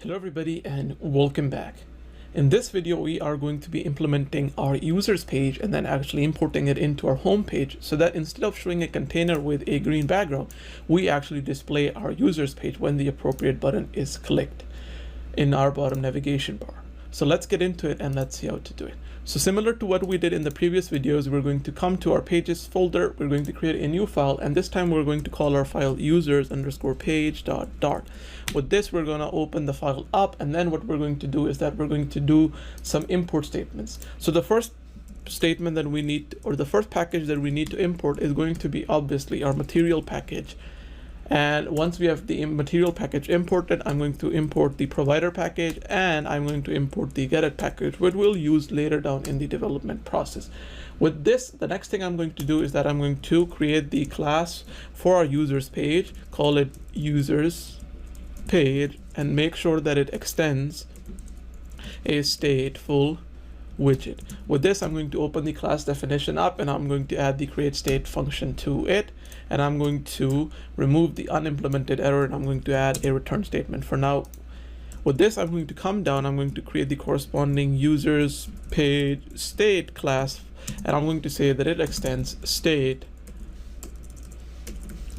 Hello everybody and welcome back. In this video we are going to be implementing our users page and then actually importing it into our home page so that instead of showing a container with a green background, we actually display our users page when the appropriate button is clicked in our bottom navigation bar. So let's get into it and let's see how to do it. So similar to what we did in the previous videos, we're going to come to our pages folder, we're going to create a new file, and this time we're going to call our file users_page.dart. With this, we're going to open the file up, and then what we're going to do is that we're going to do some import statements. So the first statement that we need, or the first package that we need to import is going to be obviously our material package. And once we have the material package imported, I'm going to import the provider package and I'm going to import the getit package, which we'll use later down in the development process. With this, the next thing I'm going to do is that I'm going to create the class for our users page, call it users page, and make sure that it extends a stateful widget. With this, I'm going to open the class definition up and I'm going to add the create state function to it, and I'm going to remove the unimplemented error and I'm going to add a return statement for now. With this, I'm going to come down, I'm going to create the corresponding users page state class, and I'm going to say that it extends state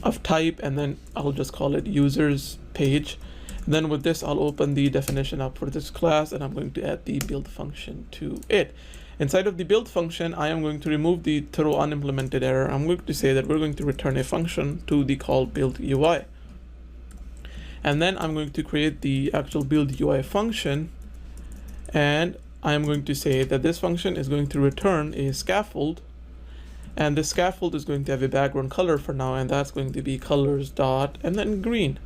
of type, and then I'll just call it users page. Then with this, I'll open the definition up for this class and I'm going to add the build function to it. Inside of the build function, I am going to remove the throw unimplemented error. I'm going to say that we're going to return a function to the call build UI. And then I'm going to create the actual build UI function. And I'm going to say that this function is going to return a scaffold. And the scaffold is going to have a background color for now, and that's going to be colors dot and then green.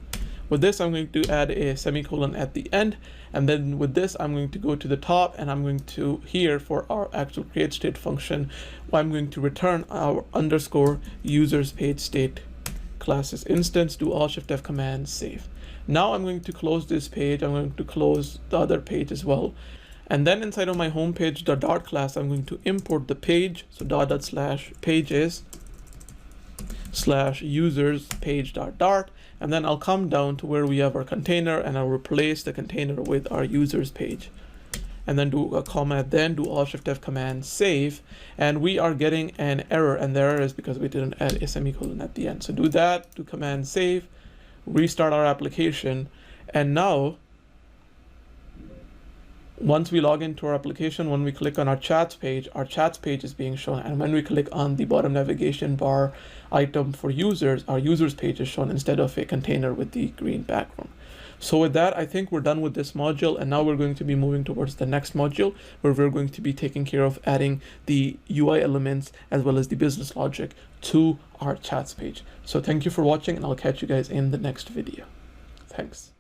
With this, I'm going to add a semicolon at the end, and then with this, I'm going to go to the top and I'm going to here for our actual create state function, I'm going to return our underscore users page state classes instance, do Alt-Shift-F command save. Now I'm going to close this page, I'm going to close the other page as well. And then inside of my homepage.dart class, I'm going to import the page, so /pages /users page.dart, and then I'll come down to where we have our container and I'll replace the container with our users page, and then do a comma, then do Alt-Shift-F command save, and we are getting an error, and the error is because we didn't add a semicolon at the end. So do that, do command save, restart our application, and now once we log into our application, when we click on our chats page is being shown. And when we click on the bottom navigation bar item for users, our users page is shown instead of a container with the green background. So with that, I think we're done with this module. And now we're going to be moving towards the next module where we're going to be taking care of adding the UI elements as well as the business logic to our chats page. So thank you for watching, and I'll catch you guys in the next video. Thanks.